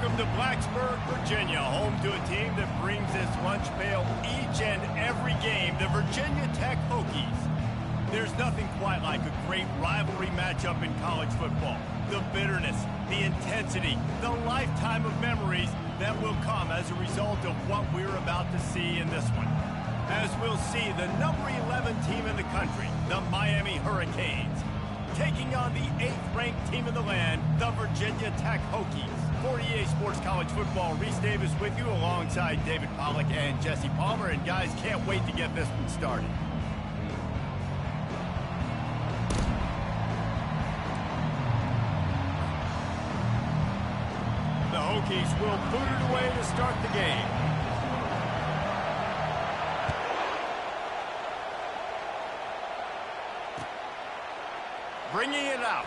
Welcome to Blacksburg, Virginia, home to a team that brings its lunch pail each and every game, the Virginia Tech Hokies. There's nothing quite like a great rivalry matchup in college football. The bitterness, the intensity, the lifetime of memories that will come as a result of what we're about to see in this one. As we'll see, the number 11 team in the country, the Miami Hurricanes, taking on the 8th-ranked team in the land, the Virginia Tech Hokies. 48 Sports College Football, Reese Davis with you alongside David Pollack and Jesse Palmer. And guys, can't wait to get this one started. The Hokies will boot it away to start the game. Bringing it out.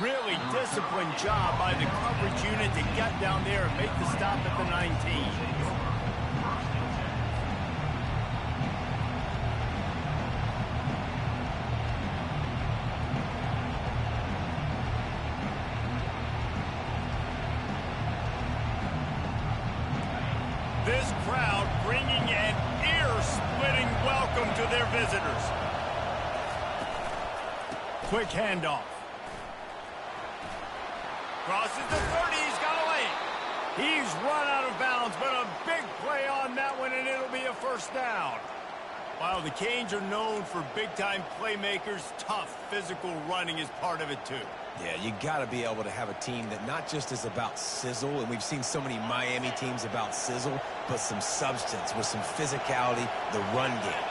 Really disciplined job by the coverage unit to get down there and make the stop at the 19. This crowd bringing an ear-splitting welcome to their visitors. Quick handoff. Crosses the 30, he's got a lane. He's run out of bounds, but a big play on that one, and it'll be a first down. While the Canes are known for big-time playmakers, tough physical running is part of it too. Yeah, you got to be able to have a team that not just is about sizzle, and we've seen so many Miami teams about sizzle, but some substance with some physicality, the run game.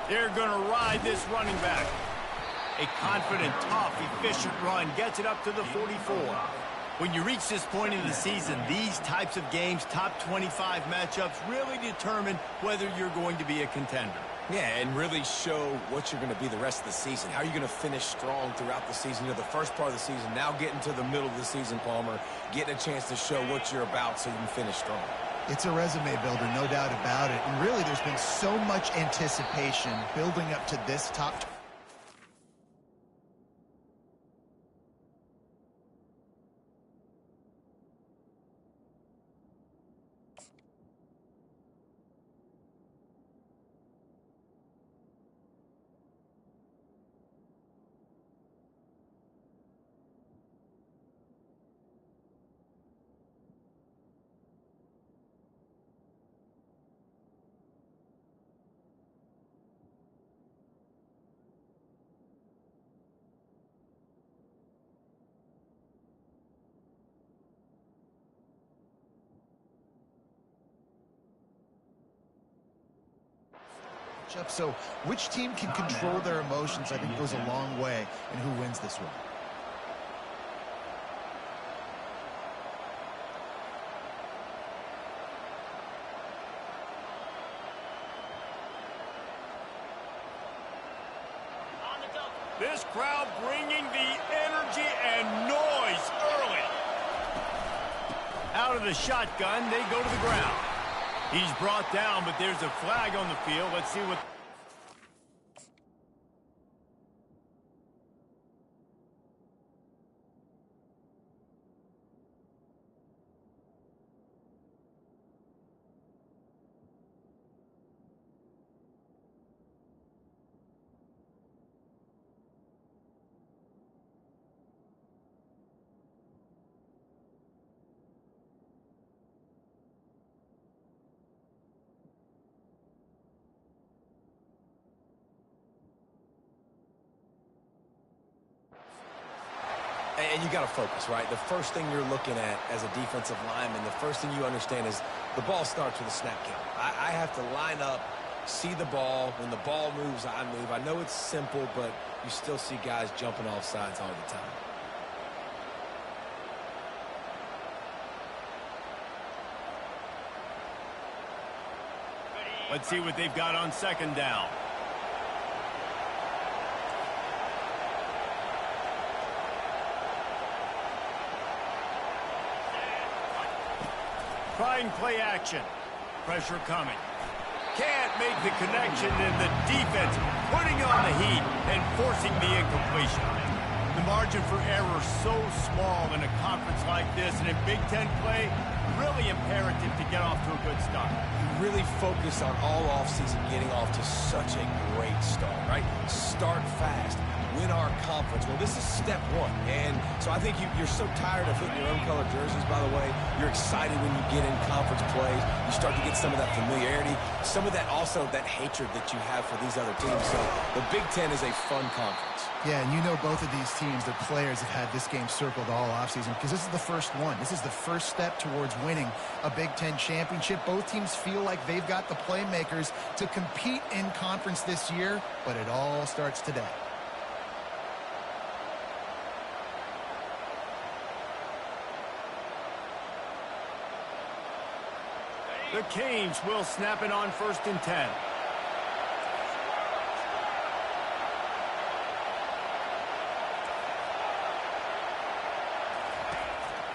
They're going to ride this running back. A confident, tough, efficient run gets it up to the 44. When you reach this point in the season, these types of games, top 25 matchups, really determine whether you're going to be a contender. Yeah, and really show what you're going to be the rest of the season. How are you going to finish strong throughout the season? You know, the first part of the season, now getting to the middle of the season, Palmer, getting a chance to show what you're about so you can finish strong. It's a resume builder, no doubt about it. And really, there's been so much anticipation building up to this top. So which team can control their emotions, I think, goes a long way in who wins this one. This crowd bringing the energy and noise early. Out of the shotgun, they go to the ground. He's brought down, but there's a flag on the field. Let's see what... And you got to focus, right? The first thing you're looking at as a defensive lineman, the first thing you understand is the ball starts with a snap count. I have to line up, see the ball. When the ball moves, I move. I know it's simple, but you still see guys jumping off sides all the time. Let's see what they've got on second down. Trying play action. Pressure coming. Can't make the connection, and the defense putting on the heat and forcing the incompletion. The margin for error so small in a conference like this, and in Big Ten play, really imperative to get off to a good start. You really focus on all offseason getting off to such a great start, right? Start fast. Win our conference. Well, this is step one. And so I think you're so tired of hitting your own color jerseys, by the way. You're excited when you get in conference plays. You start to get some of that familiarity, some of that also that hatred that you have for these other teams. So the Big Ten is a fun conference. Yeah, and you know both of these teams, the players have had this game circled all offseason because this is the first one. This is the first step towards winning a Big Ten championship. Both teams feel like they've got the playmakers to compete in conference this year, but it all starts today. The Canes will snap it on 1st and 10.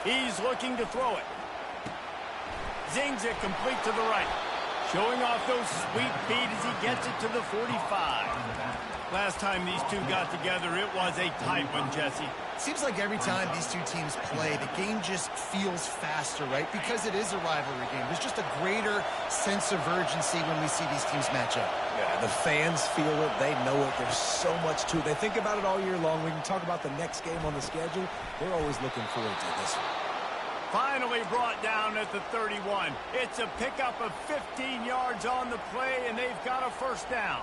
He's looking to throw it. Zings it complete to the right. Showing off those sweet feet as he gets it to the 45. Last time these two got together, it was a tight one, Jesse. Seems like every time these two teams play, the game just feels faster, right? Because it is a rivalry game. There's just a greater sense of urgency when we see these teams match up. Yeah, the fans feel it. They know it. There's so much to it. They think about it all year long. We can talk about the next game on the schedule. They're always looking forward to this one. Finally brought down at the 31. It's a pickup of 15 yards on the play, and they've got a first down.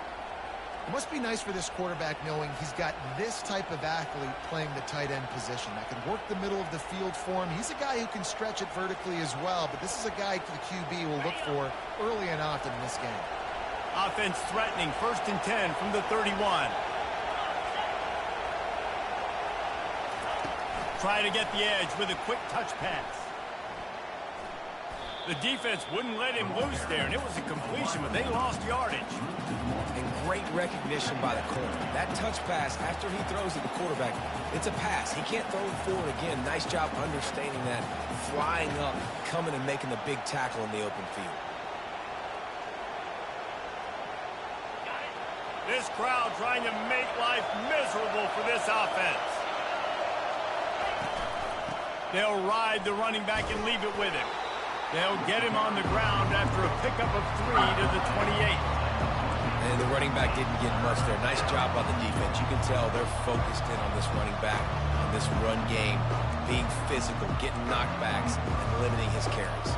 It must be nice for this quarterback knowing he's got this type of athlete playing the tight end position that can work the middle of the field for him. He's a guy who can stretch it vertically as well, but this is a guy the QB will look for early and often in this game. Offense threatening, 1st and 10 from the 31. Try to get the edge with a quick touch pass. The defense wouldn't let him loose there, and it was a completion, but they lost yardage. And great recognition by the corner. That touch pass, after he throws it, the quarterback, it's a pass. He can't throw it forward again. Nice job understanding that, flying up, coming and making the big tackle in the open field. This crowd trying to make life miserable for this offense. They'll ride the running back and leave it with him. They'll get him on the ground after a pickup of 3 to the 28. And the running back didn't get much there. Nice job by the defense. You can tell they're focused in on this running back, on this run game, being physical, getting knockbacks, and limiting his carries.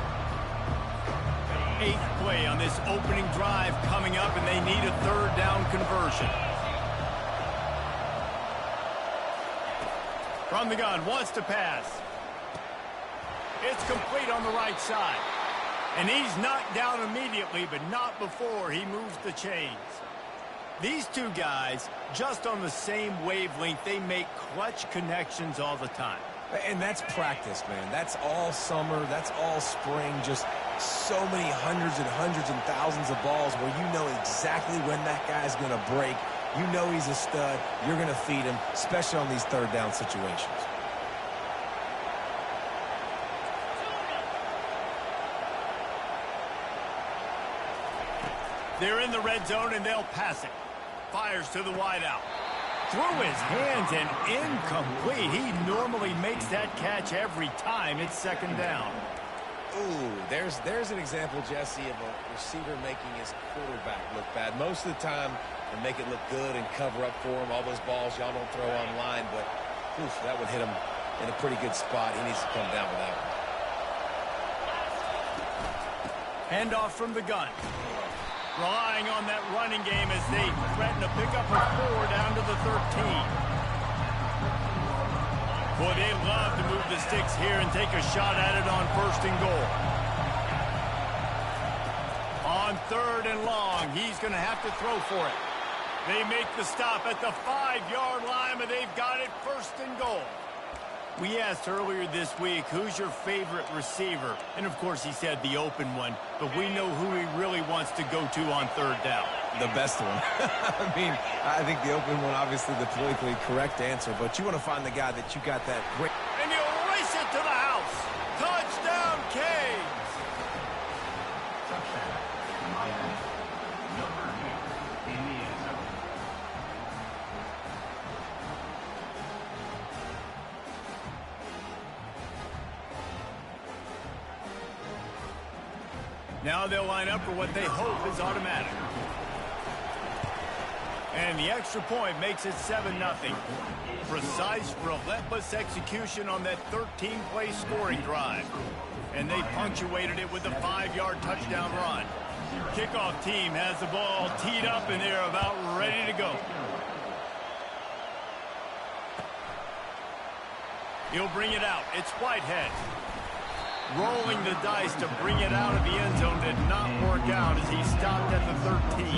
8th play on this opening drive coming up, and they need a 3rd down conversion. From the gun, wants to pass. It's complete on the right side. And he's knocked down immediately, but not before he moves the chains. These two guys, just on the same wavelength, they make clutch connections all the time. And that's practice, man. That's all summer. That's all spring. Just so many hundreds and thousands of balls where you know exactly when that guy's going to break. You know he's a stud. You're going to feed him, especially on these 3rd down situations. They're in the red zone, and they'll pass it. Fires to the wideout. Through his hands and incomplete. He normally makes that catch every time. It's 2nd down. Ooh, there's an example, Jesse, of a receiver making his quarterback look bad. Most of the time, they make it look good and cover up for him. All those balls y'all don't throw online, but oof, that would hit him in a pretty good spot. He needs to come down with that one. Handoff from the gun. Relying on that running game as they threaten a pickup of 4 down to the 13. Boy, they love to move the sticks here and take a shot at it on 1st and goal. On 3rd and long, he's going to have to throw for it. They make the stop at the 5-yard line, and they've got it 1st and goal. We asked earlier this week, who's your favorite receiver? And, of course, he said the open one. But we know who he really wants to go to on 3rd down. The best one. I mean, I think the open one, obviously, the politically correct answer. But you want to find the guy that you got that great. And you race it to the house. Touchdown, Canes. Now they'll line up for what they hope is automatic. And the extra point makes it 7-0. Precise, relentless execution on that 13-play scoring drive. And they punctuated it with a 5-yard touchdown run. Kickoff team has the ball teed up, and they're about ready to go. He'll bring it out. It's Whitehead. Rolling the dice to bring it out of the end zone did not work out as he stopped at the 13.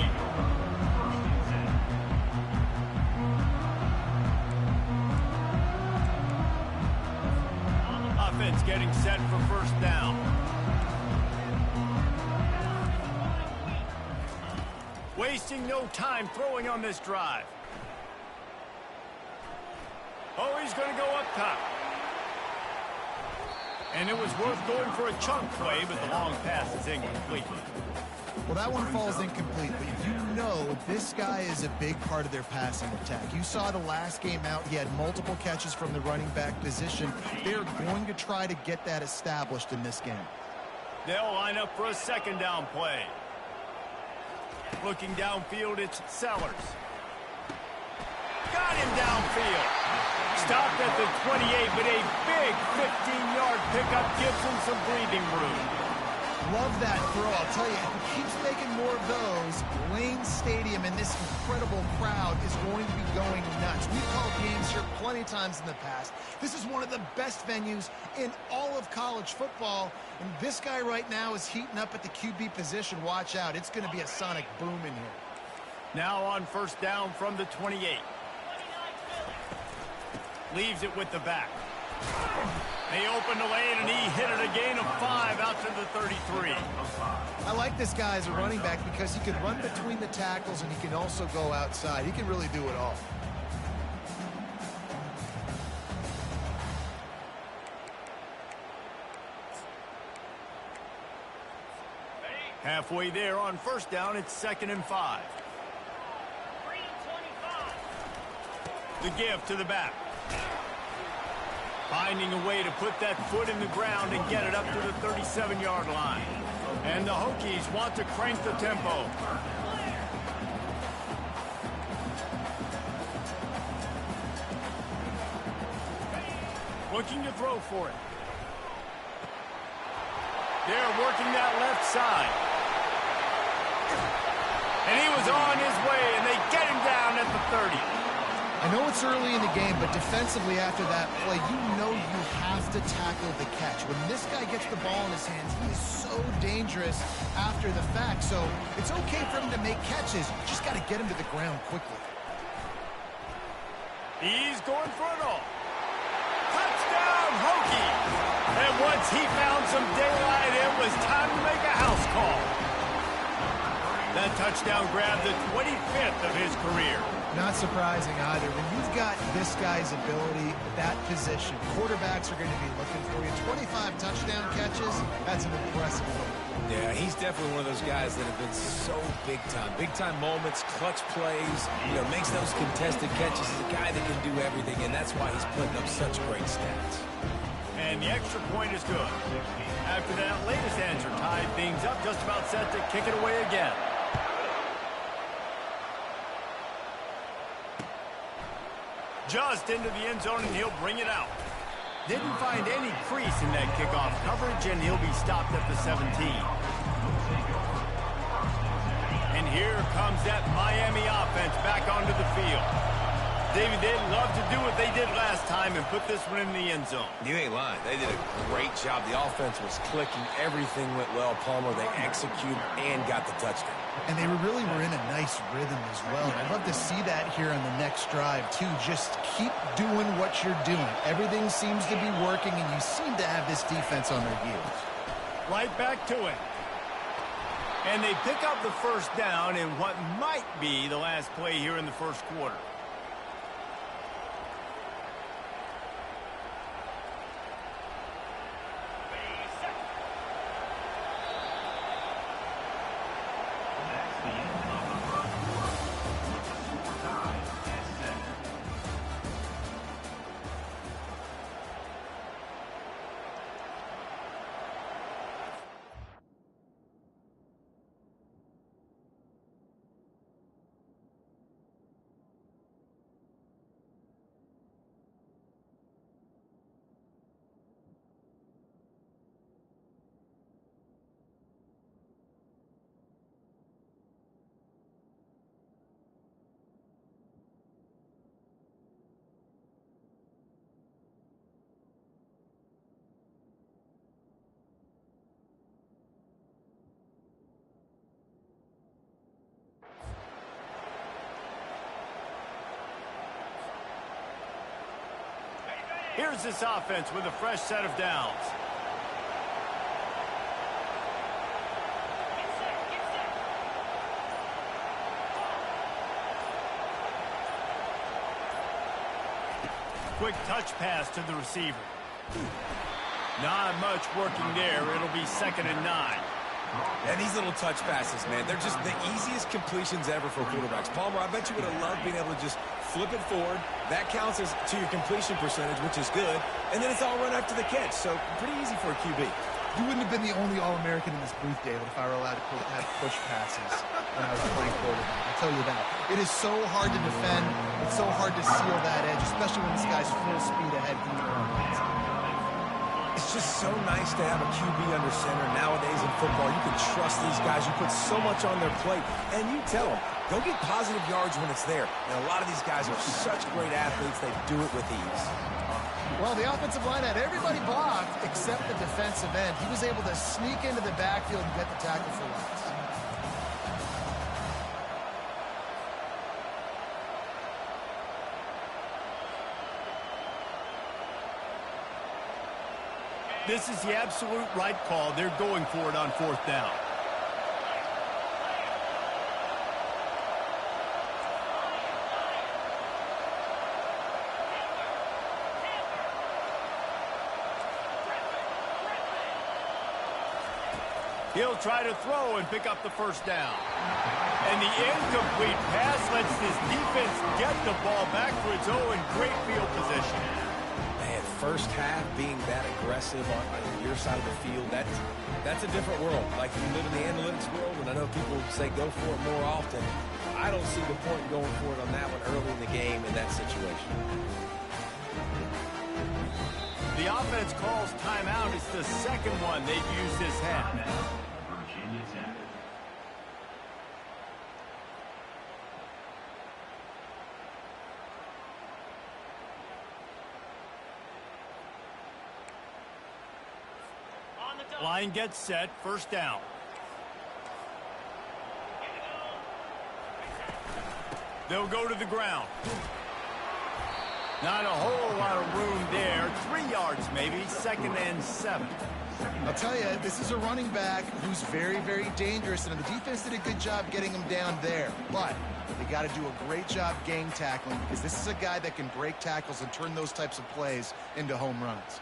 Offense getting set for first down. Wasting no time throwing on this drive. Oh, he's going to go up top. And it was worth going for a chunk play, but the long pass is incomplete. Well, that one falls incomplete, but you know this guy is a big part of their passing attack. You saw the last game out, he had multiple catches from the running back position. They're going to try to get that established in this game. They'll line up for a second down play. Looking downfield, it's Sellers. Got him downfield. Stopped at the 28, but a big 15-yard pickup gives him some breathing room. Love that throw. I'll tell you, if he keeps making more of those, Lane Stadium and this incredible crowd is going to be going nuts. We've called games here plenty of times in the past. This is one of the best venues in all of college football, and this guy right now is heating up at the QB position. Watch out. It's going to be a sonic boom in here. Now on first down from the 28. Leaves it with the back. They opened the lane, and he hit it a gain of 5 out to the 33. I like this guy as a running back because he can run between the tackles, and he can also go outside. He can really do it all. Halfway there on first down, it's 2nd and 5. The give to the back. Finding a way to put that foot in the ground and get it up to the 37-yard line. And the Hokies want to crank the tempo. Looking to throw for it. They're working that left side. And he was on his way, and they get him down at the 30. I know it's early in the game, but defensively after that play, you know you have to tackle the catch. When this guy gets the ball in his hands, he is so dangerous after the fact. So it's okay for him to make catches. You just got to get him to the ground quickly. He's going for it all. Touchdown, Hokies! And once he found some daylight, it was time to make a house call. That touchdown grabbed the 25th of his career. Not surprising either. When you've got this guy's ability, that position, quarterbacks are going to be looking for you. 25 touchdown catches, that's an impressive one. Yeah, he's definitely one of those guys that have been so big time. Big time moments, clutch plays, makes those contested catches. He's a guy that can do everything, and that's why he's putting up such great stats. And the extra point is good. After that latest answer tied things up, just about set to kick it away again. Just into the end zone, and he'll bring it out. Didn't find any crease in that kickoff coverage, and he'll be stopped at the 17. And here comes that Miami offense back onto the field. David, they'd love to do what they did last time and put this one in the end zone. You ain't lying. They did a great job. The offense was clicking. Everything went well. Palmer, they executed and got the touchdown. And they really were in a nice rhythm as well. And I'd love to see that here on the next drive, too. Just keep doing what you're doing. Everything seems to be working, and you seem to have this defense on their heels. Right back to it. And they pick up the first down in what might be the last play here in the first quarter. Here's this offense with a fresh set of downs. Quick touch pass to the receiver. Not much working there. It'll be 2nd and 9. And these little touch passes, man, they're just the easiest completions ever for quarterbacks. Palmer, I bet you would have loved being able to just flip it forward. That counts as to your completion percentage, which is good. And then it's all run after the catch. So pretty easy for a QB. You wouldn't have been the only All-American in this booth, David, if I were allowed to have push passes when I was playing quarterback. I'll tell you that. It is so hard to defend. It's so hard to seal that edge, especially when this guy's full speed ahead from the offense. It's just so nice to have a QB under center nowadays in football. You can trust these guys. You put so much on their plate. And you tell them, go get positive yards when it's there. And a lot of these guys are such great athletes, they do it with ease. Well, the offensive line had everybody blocked except the defensive end. He was able to sneak into the backfield and get the tackle for loss. This is the absolute right call. They're going for it on 4th down. He'll try to throw and pick up the 1st down. And the incomplete pass lets this defense get the ball back for its own great field position. Man, first half being that aggressive on your side of the field, that's a different world. Like, you live in the analytics world, and I know people say go for it more often. I don't see the point in going for it on that one early in the game in that situation. The offense calls timeout. It's the 2nd one they've used this half. Line gets set, 1st down. They'll go to the ground. Not a whole lot of room there. 3 yards maybe, 2nd and 7. I'll tell you, this is a running back who's very, very dangerous, and the defense did a good job getting him down there. But they got to do a great job gang tackling, because this is a guy that can break tackles and turn those types of plays into home runs.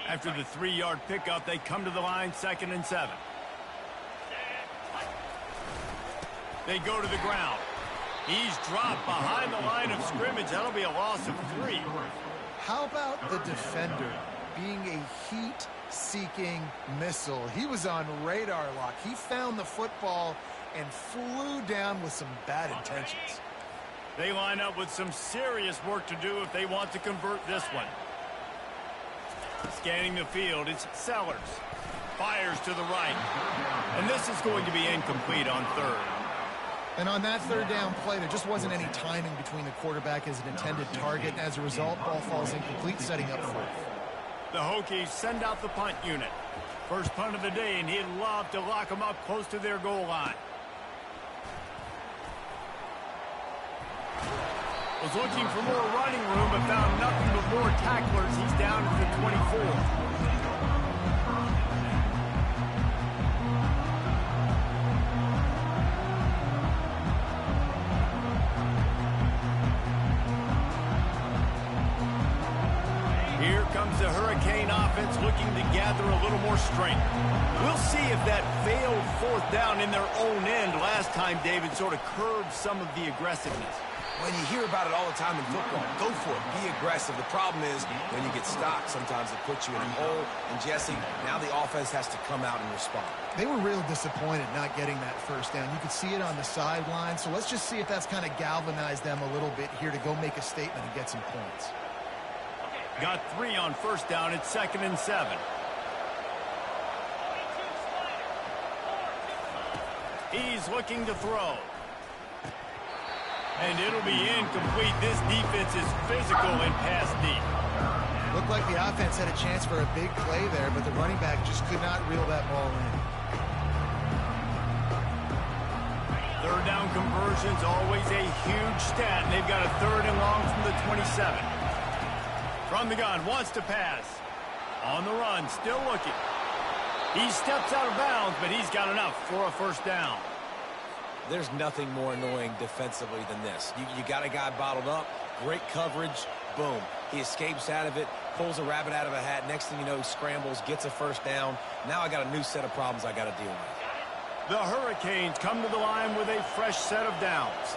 After the 3-yard pickup, they come to the line, 2nd and 7. They go to the ground. He's dropped behind the line of scrimmage. That'll be a loss of 3. How about the defender being a heat-seeking missile? He was on radar lock. He found the football and flew down with some bad intentions. They line up with some serious work to do if they want to convert this one. Scanning the field, it's Sellers. Fires to the right. And this is going to be incomplete on 3rd. And on that 3rd down play, there just wasn't any timing between the quarterback and his intended target. As a result, ball falls incomplete, setting up 4th. The Hokies send out the punt unit. First punt of the day, and he'd love to lock them up close to their goal line. Was looking for more running room, but found nothing but more tacklers. He's down to the 24. Here comes the Hurricane offense looking to gather a little more strength. We'll see if that failed 4th down in their own end last time, David, sort of curbed some of the aggressiveness. When you hear about it all the time in football, go for it. Be aggressive. The problem is when you get stopped, sometimes it puts you in a hole. And, Jesse, now the offense has to come out and respond. They were real disappointed not getting that 1st down. You could see it on the sideline. So let's just see if that's kind of galvanized them a little bit here to go make a statement and get some points. Got 3 on 1st down. It's 2nd and 7. He's looking to throw. And it'll be incomplete. This defense is physical and pass deep. Looked like the offense had a chance for a big play there, but the running back just could not reel that ball in. 3rd down conversions, always a huge stat. And they've got a 3rd and long from the 27. From the gun, wants to pass. On the run, still looking. He steps out of bounds, but he's got enough for a first down. There's nothing more annoying defensively than this. You got a guy bottled up, great coverage, boom. He escapes out of it, pulls a rabbit out of a hat. Next thing you know, he scrambles, gets a first down. Now I got a new set of problems I got to deal with. The Hurricanes come to the line with a fresh set of downs.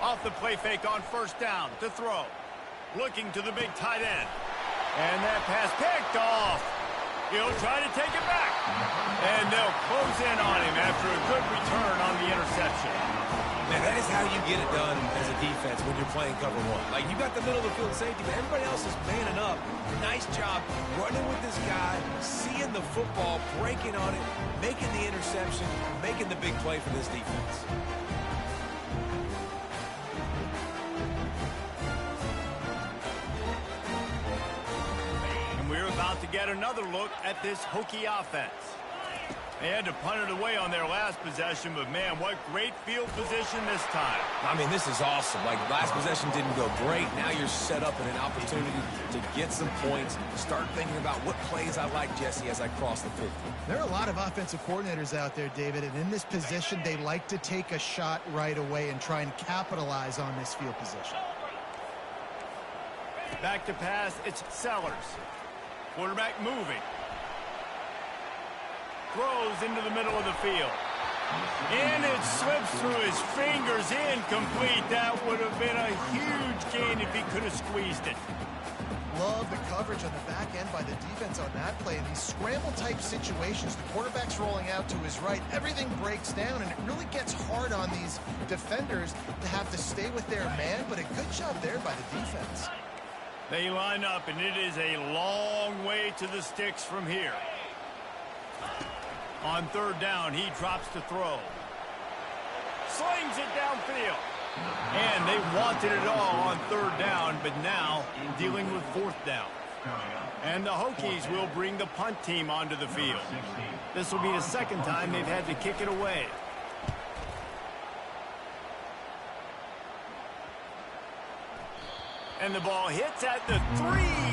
Off the play fake on first down to throw. Looking to the big tight end. And that pass picked off. He'll try to take it back. And they'll close in on him after a good return on the interception. Man, that is how you get it done as a defense when you're playing cover one. Like, you got the middle of the field safety, but everybody else is manning up. Nice job running with this guy, seeing the football, breaking on it, making the interception, making the big play for this defense. We're about to get another look at this Hokie offense. They had to punt it away on their last possession, but man, what great field position this time. I mean, this is awesome. Like, last possession didn't go great. Now you're set up in an opportunity to get some points, start thinking about what plays I like, Jesse, as I cross the 50. There are a lot of offensive coordinators out there, David, and in this position, they like to take a shot right away and try and capitalize on this field position. Back to pass, it's Sellers. Quarterback moving. Throws into the middle of the field. And it slips through his fingers, incomplete. That would have been a huge gain if he could have squeezed it. Love the coverage on the back end by the defense on that play. In these scramble-type situations, the quarterback's rolling out to his right. Everything breaks down, and it really gets hard on these defenders to have to stay with their man, but a good job there by the defense. They line up, and it is a long way to the sticks from here. On third down, he drops to throw. Slings it downfield. And they wanted it all on third down, but now dealing with fourth down. And the Hokies will bring the punt team onto the field. This will be the second time they've had to kick it away. And the ball hits at the 3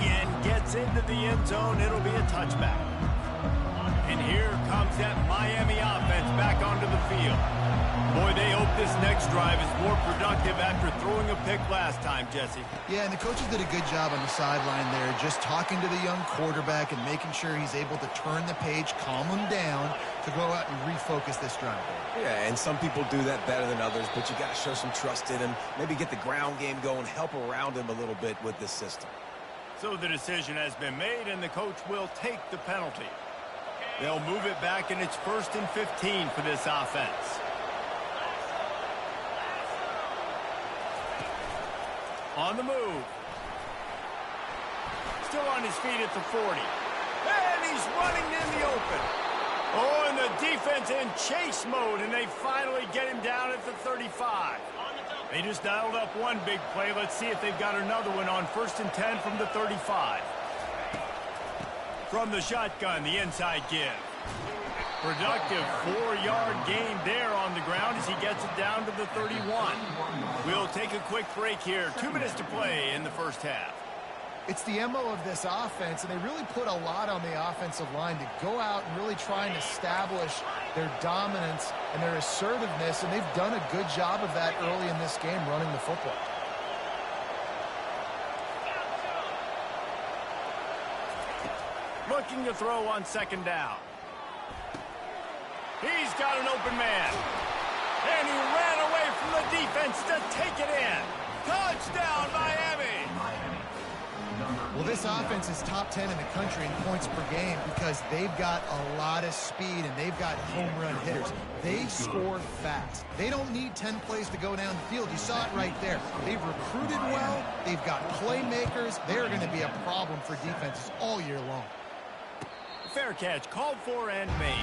and gets into the end zone. It'll be a touchback. And here comes that Miami offense back onto the field. Boy, they hope this next drive is more productive after throwing a pick last time, Jesse. Yeah, and the coaches did a good job on the sideline there, just talking to the young quarterback and making sure he's able to turn the page, calm him down, to go out and refocus this drive. Yeah, and some people do that better than others, but you got to show some trust in him, maybe get the ground game going, help around him a little bit with this system. So the decision has been made, and the coach will take the penalty. They'll move it back, and it's 1st and 15 for this offense. On the move. Still on his feet at the 40. And he's running in the open. Oh, and the defense in chase mode, and they finally get him down at the 35. They just dialed up one big play. Let's see if they've got another one on 1st and 10 from the 35. From the shotgun, the inside give. Productive 4-yard gain there on the ground as he gets it down to the 31. We'll take a quick break here. 2 minutes to play in the first half. It's the MO of this offense, and they really put a lot on the offensive line to go out and really try and establish their dominance and their assertiveness, and they've done a good job of that early in this game running the football. Looking to throw on 2nd down. He's got an open man. And he ran away from the defense to take it in. Touchdown, Miami! Well, this offense is top 10 in the country in points per game because they've got a lot of speed and they've got home run hitters. They score fast. They don't need 10 plays to go down the field. You saw it right there. They've recruited well. They've got playmakers. They're going to be a problem for defenses all year long. Fair catch called for and made.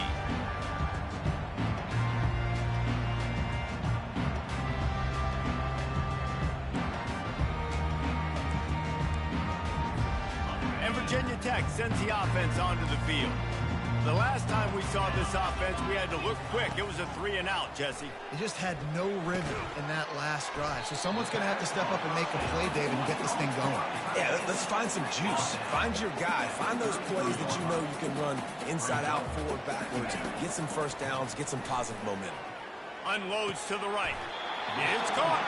And Virginia Tech sends the offense onto the field. The last time we saw this offense, we had to look quick. It was a 3-and-out, Jesse. They just had no rhythm in that last drive. So someone's going to have to step up and make a play, David, and get this thing going. Yeah, let's find some juice. Find your guy. Find those plays that you know you can run inside out, forward, backwards. Get some first downs. Get some positive momentum. Unloads to the right. It's caught.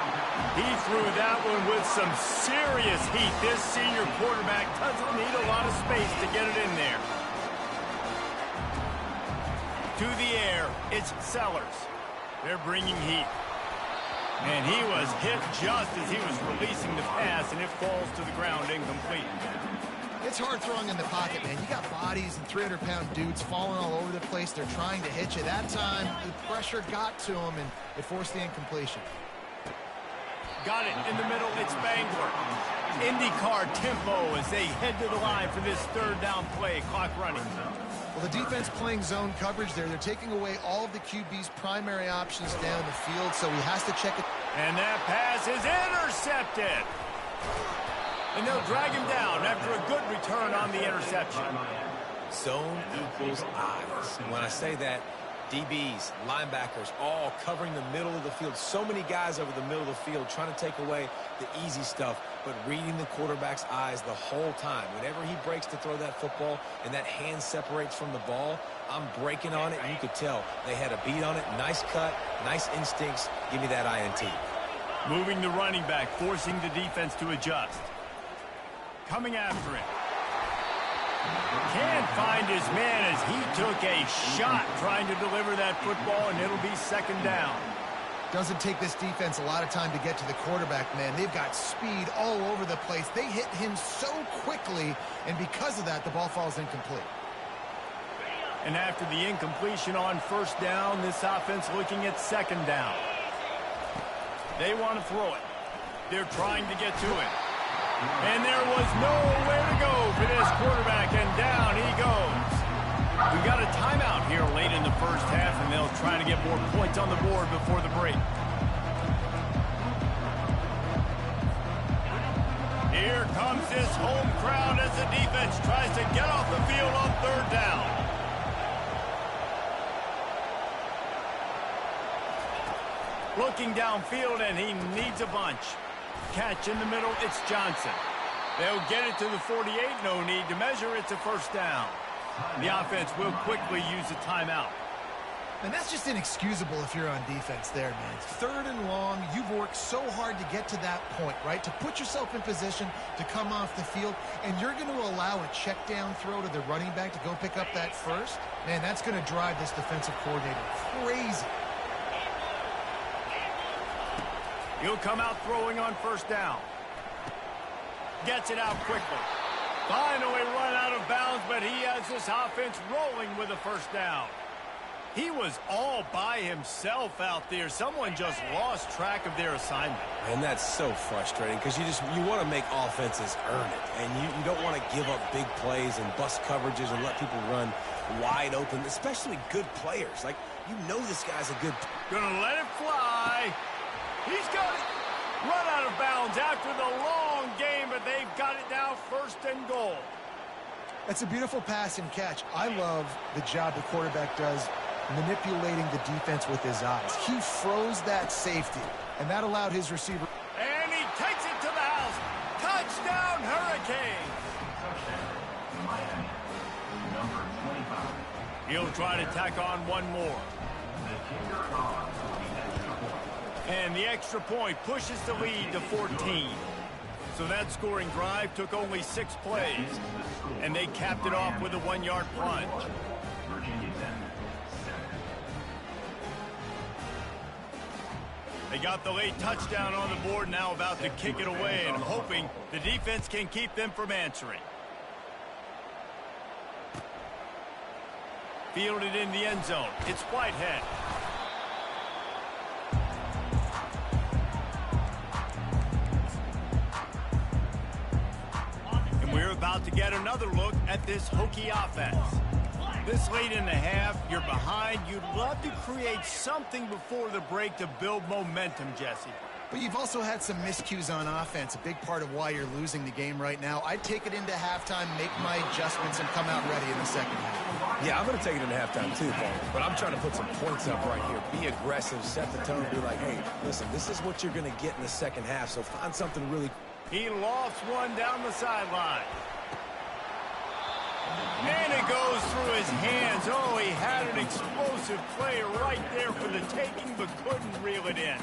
He threw that one with some serious heat. This senior quarterback doesn't need a lot of space to get it in there. To the air, it's Sellers. They're bringing heat. And he was hit just as he was releasing the pass, and it falls to the ground incomplete. It's hard throwing in the pocket, man. You got bodies and 300-pound dudes falling all over the place. They're trying to hit you. That time, the pressure got to him, and it forced the incompletion. Got it in the middle. It's Bangler. IndyCar tempo as they head to the line for this third down play. Clock running. Well, the defense playing zone coverage there. They're taking away all of the QB's primary options down the field, so he has to check it. And that pass is intercepted. And they'll drag him down after a good return on the interception. Zone equals eyes. When I say that, DBs, linebackers, all covering the middle of the field. So many guys over the middle of the field trying to take away the easy stuff, but reading the quarterback's eyes the whole time. Whenever he breaks to throw that football and that hand separates from the ball, I'm breaking on it, and you could tell they had a beat on it. Nice cut, nice instincts. Give me that INT. Moving the running back, forcing the defense to adjust. Coming after it. Can't find his man as he took a shot trying to deliver that football, and it'll be second down. Doesn't take this defense a lot of time to get to the quarterback, man. They've got speed all over the place. They hit him so quickly, and because of that, the ball falls incomplete. And after the incompletion on first down, this offense looking at second down. They want to throw it. They're trying to get to it. And there was nowhere to go for this quarterback, and down he goes. We got a timeout here late in the first half, and they'll try to get more points on the board before the break. Here comes this home crowd as the defense tries to get off the field on third down. Looking downfield, and he needs a bunch. Catch in the middle, it's Johnson. They'll get it to the 48, no need to measure, it's a first down. The offense will quickly use a timeout. And that's just inexcusable if you're on defense there, man. It's third and long. You've worked so hard to get to that point, right? To put yourself in position to come off the field, and you're going to allow a check down throw to the running back to go pick up that first? Man, that's going to drive this defensive coordinator crazy. He'll come out throwing on first down. Gets it out quickly. Finally run out of bounds, but he has this offense rolling with a first down. He was all by himself out there. Someone just lost track of their assignment. And that's so frustrating because you want to make offenses earn it. And you don't want to give up big plays and bust coverages and let people run wide open, especially good players. Like, you know this guy's a good... Gonna let it fly. He's got it. Run out of bounds after the long game, but they've got it now first and goal. That's a beautiful pass and catch. I love the job the quarterback does manipulating the defense with his eyes. He froze that safety, and that allowed his receiver. And he takes it to the house. Touchdown, Hurricanes. He'll try to tack on one more. And the extra point pushes the lead to 14. So that scoring drive took only 6 plays, and they capped it off with a 1-yard plunge. They got the late touchdown on the board, now about to kick it away and hoping the defense can keep them from answering. Fielded in the end zone. It's Whitehead. And we're about to get another look at this Hokie offense. This late in the half, you're behind. You'd love to create something before the break to build momentum, Jesse. But you've also had some miscues on offense, a big part of why you're losing the game right now. I'd take it into halftime, make my adjustments, and come out ready in the second half. Yeah, I'm going to take it into halftime too, Paul. But I'm trying to put some points up right here. Be aggressive, set the tone, be like, hey, listen, this is what you're going to get in the second half, so find something really... He lofts one down the sideline. And it goes through his hands. Oh, he had an explosive play right there for the taking, but couldn't reel it in.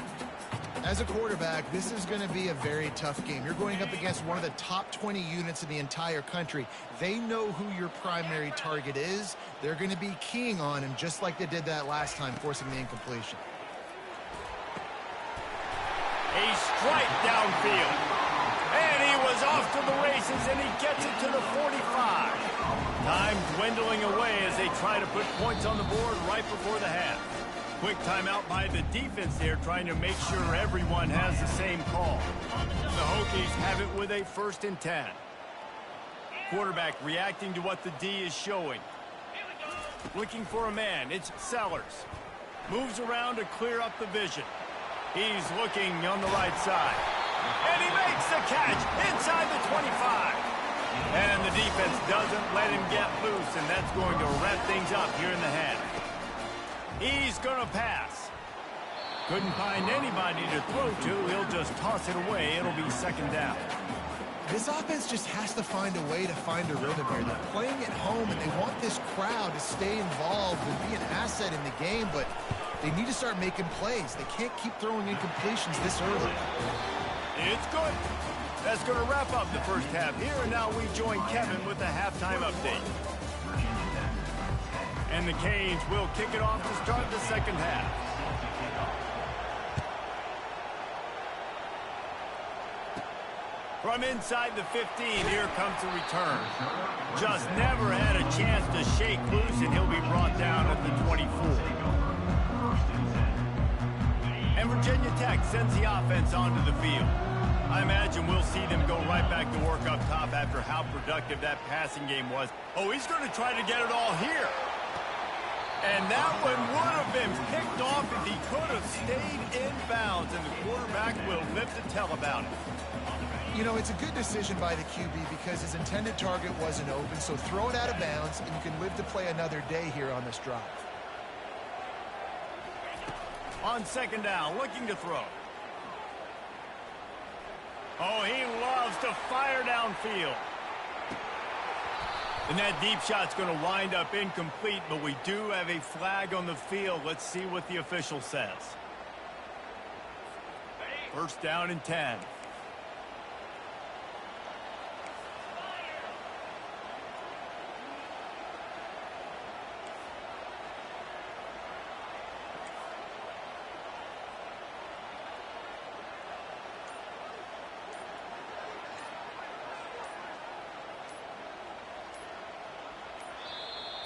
As a quarterback, this is going to be a very tough game. You're going up against one of the top 20 units in the entire country. They know who your primary target is. They're going to be keying on him just like they did that last time, forcing the incompletion. A strike downfield. And he was off to the races, and he gets it to the 45. Time dwindling away as they try to put points on the board right before the half. Quick timeout by the defense there, trying to make sure everyone has the same call. The Hokies have it with a 1st and 10. Quarterback reacting to what the D is showing. Looking for a man, it's Sellers. Moves around to clear up the vision. He's looking on the right side. And he makes the catch inside the 25. And the defense doesn't let him get loose, and that's going to wrap things up here in the half. He's going to pass. Couldn't find anybody to throw to. He'll just toss it away. It'll be 2nd down. This offense just has to find a way to find a rhythm here. They're playing at home, and they want this crowd to stay involved and be an asset in the game, but they need to start making plays. They can't keep throwing incompletions this early. It's good. That's going to wrap up the first half here, and now we join Kevin with the halftime update. And the Canes will kick it off to start the second half. From inside the 15, here comes the return. Just never had a chance to shake loose, and he'll be brought down at the 24. And Virginia Tech sends the offense onto the field. I imagine we'll see them go right back to work up top after how productive that passing game was. Oh, he's going to try to get it all here. And that one would have been picked off if he could have stayed in bounds, and the quarterback will live to tell about it. You know, it's a good decision by the QB because his intended target wasn't open, so throw it out of bounds, and you can live to play another day here on this drive. On 2nd down, looking to throw. Oh, he loves to fire downfield. And that deep shot's going to wind up incomplete, but we do have a flag on the field. Let's see what the official says. 1st down and 10.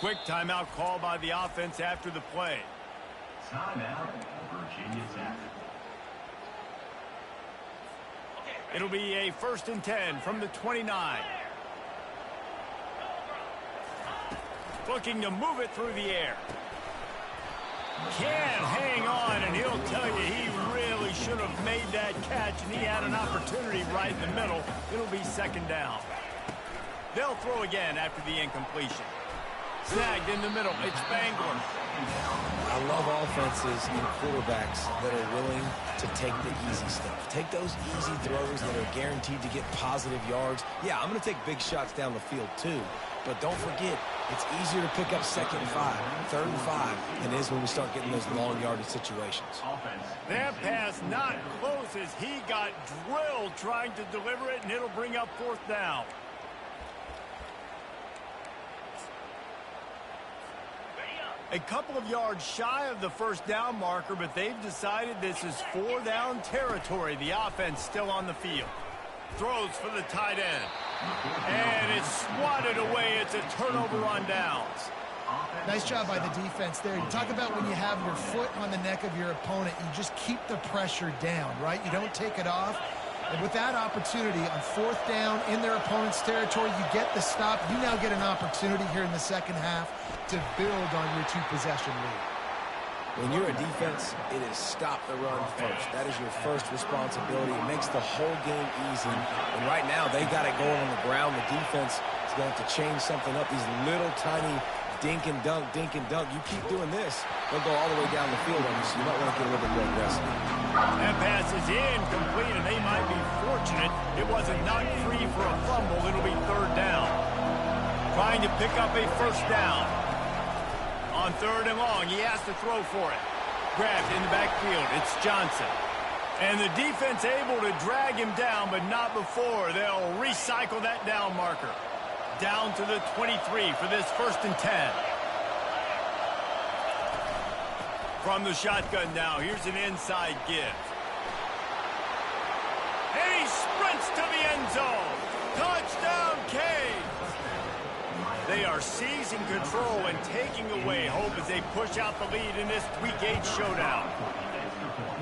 Quick timeout call by the offense after the play. Timeout, Virginia Tech. It'll be a 1st and 10 from the 29. Looking to move it through the air. Can't hang on, and he'll tell you he really should have made that catch, and he had an opportunity right in the middle. It'll be 2nd down. They'll throw again after the incompletion. Snagged in the middle. It's Spangler. I love offenses and quarterbacks that are willing to take the easy stuff. Take those easy throws that are guaranteed to get positive yards. Yeah, I'm going to take big shots down the field too. But don't forget, it's easier to pick up 2nd and 5, 3rd and 5 than it is when we start getting those long yardage situations. That pass not close as he got drilled trying to deliver it, and it'll bring up 4th down. A couple of yards shy of the 1st down marker, but they've decided this is 4 down territory. The offense still on the field. Throws for the tight end. And it's swatted away. It's a turnover on downs. Nice job by the defense there. You talk about when you have your foot on the neck of your opponent, you just keep the pressure down, right? You don't take it off. And with that opportunity on 4th down in their opponent's territory, you get the stop. You now get an opportunity here in the second half to build on your 2-possession lead. When you're a defense, it is stop the run first. That is your first responsibility. It makes the whole game easy. And right now, they got it going on the ground. The defense is going to have to change something up. These little tiny dink and dunk, dink and dunk. You keep doing this, they'll go all the way down the field on you, so you might want to get a little bit more aggressive. That pass is incomplete, and they might be fortunate it wasn't knocked free for a fumble. It'll be third down. Trying to pick up a first down. On third and long, he has to throw for it. Grabbed in the backfield, it's Johnson. And the defense able to drag him down, but not before. They'll recycle that down marker. Down to the 23 for this 1st and 10. From the shotgun now, here's an inside give. And he sprints to the end zone. Touchdown, Cade. They are seizing control and taking away hope as they push out the lead in this Week 8 showdown.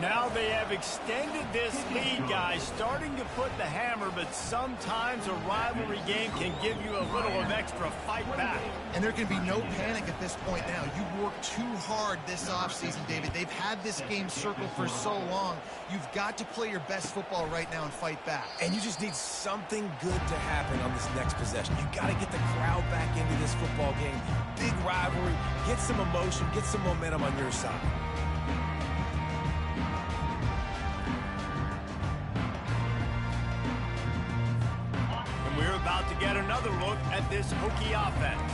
Now they have extended this lead, guys, starting to put the hammer, but sometimes a rivalry game can give you a little of extra fight back. And there can be no panic at this point now. You've worked too hard this offseason, David. They've had this game circled for so long. You've got to play your best football right now and fight back. And you just need something good to happen on this next possession. You got to get the crowd back into this football game. Big rivalry. Get some emotion. Get some momentum on your side. We're about to get another look at this Hokie offense.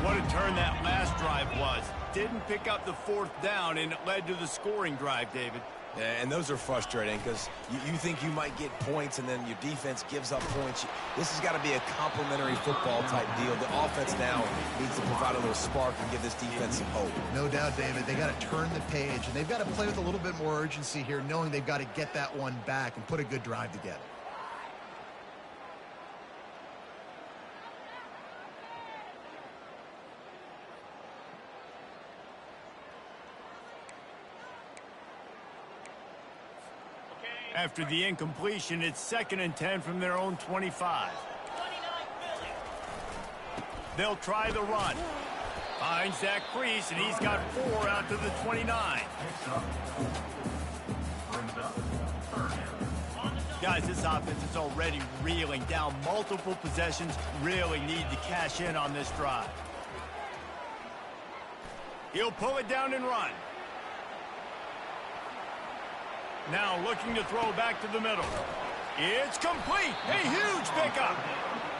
What a turn that last drive was. Didn't pick up the 4th down, and it led to the scoring drive, David. Yeah, and those are frustrating because you think you might get points, and then your defense gives up points. This has got to be a complimentary football type deal. The offense now needs to provide a little spark and give this defense some hope. No doubt, David. They got to turn the page, and they've got to play with a little bit more urgency here, knowing they've got to get that one back and put a good drive together. After the incompletion, it's 2nd and 10 from their own 25. They'll try the run. Finds that crease, and he's got 4 out to the 29. Guys, this offense is already reeling down. Multiple possessions, really need to cash in on this drive. He'll pull it down and run. Now looking to throw back to the middle. It's complete. A huge pickup.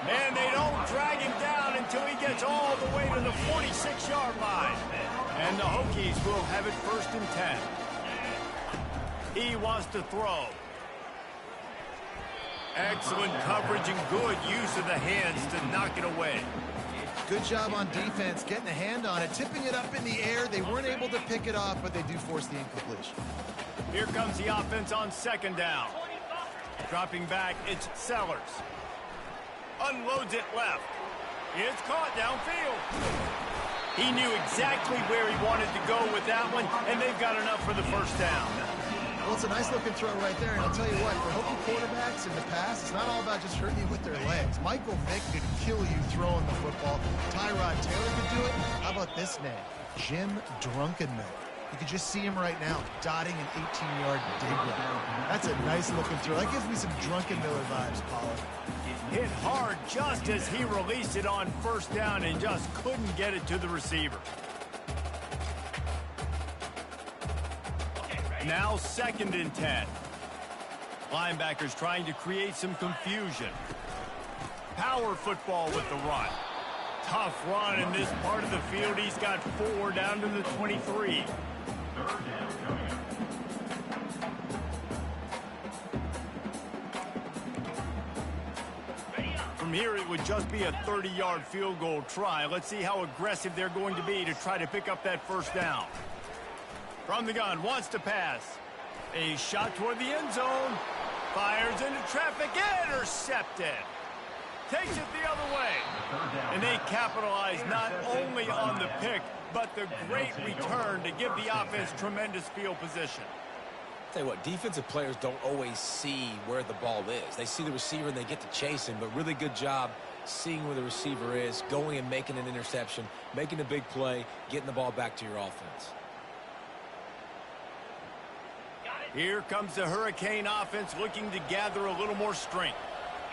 And they don't drag him down until he gets all the way to the 46-yard line. And the Hokies will have it 1st and 10. He wants to throw. Excellent coverage and good use of the hands to knock it away. Good job on defense, getting a hand on it, tipping it up in the air. They weren't able to pick it off, but they do force the incompletion. Here comes the offense on 2nd down. Dropping back, it's Sellers. Unloads it left. It's caught downfield. He knew exactly where he wanted to go with that one, and they've got enough for the 1st down. Well, it's a nice-looking throw right there, and I'll tell you what, for Hokie quarterbacks in the past, it's not all about just hurting you with their legs. Michael Vick could kill you throwing the football. Tyrod Taylor could do it. How about this name? Jim Drunkenmiller. You can just see him right now, dotting an 18-yard dig route. That's a nice-looking throw. That gives me some Drunkenmiller vibes, Pollard. Hit hard just as he released it on 1st down and just couldn't get it to the receiver. Now 2nd and 10. Linebackers trying to create some confusion. Power football with the run. Tough run in this part of the field. He's got 4 down to the 23. From here, it would just be a 30-yard field goal try. Let's see how aggressive they're going to be to try to pick up that 1st down. From the gun, wants to pass. A shot toward the end zone. Fires into traffic, intercepted. Takes it the other way. And they capitalize not only on the pick, but the great return to give the offense tremendous field position. Tell you what, defensive players don't always see where the ball is. They see the receiver and they get to chase him, but really good job seeing where the receiver is, going and making an interception, making a big play, getting the ball back to your offense. Here comes the Hurricane offense looking to gather a little more strength.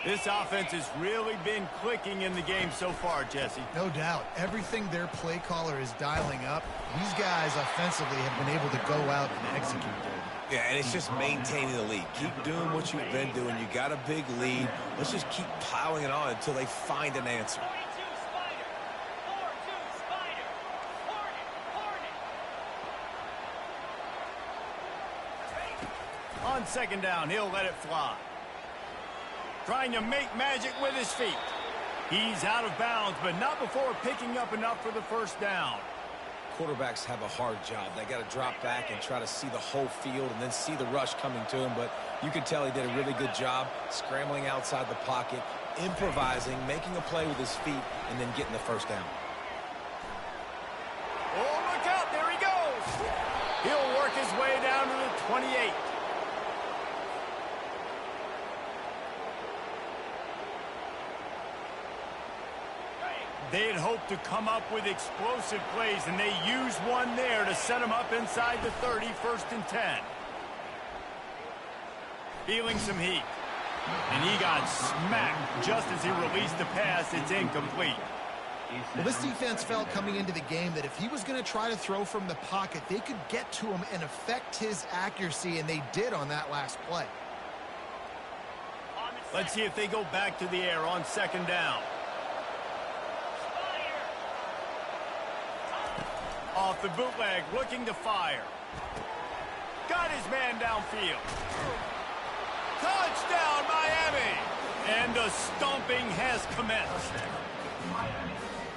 This offense has really been clicking in the game so far, Jesse. No doubt. Everything their play caller is dialing up, these guys offensively have been able to go out and execute, David. Yeah, and it's just maintaining the lead. Keep doing what you've been doing. You got a big lead. Let's just keep piling it on until they find an answer. On second down, he'll let it fly. Trying to make magic with his feet. He's out of bounds, but not before picking up enough for the first down. Quarterbacks have a hard job. They got to drop back and try to see the whole field and then see the rush coming to him. But you can tell he did a really good job scrambling outside the pocket, improvising, making a play with his feet, and then getting the first down. Oh, look out. There he goes. He'll work his way down to the 28. They had hoped to come up with explosive plays, and they used one there to set them up inside the 30, 1st and 10. Feeling some heat. And he got smacked just as he released the pass. It's incomplete. Well, this defense felt coming into the game that if he was going to try to throw from the pocket, they could get to him and affect his accuracy, and they did on that last play. Let's see if they go back to the air on second down. Off the bootleg, looking to fire. Got his man downfield. Touchdown, Miami! And the stomping has commenced.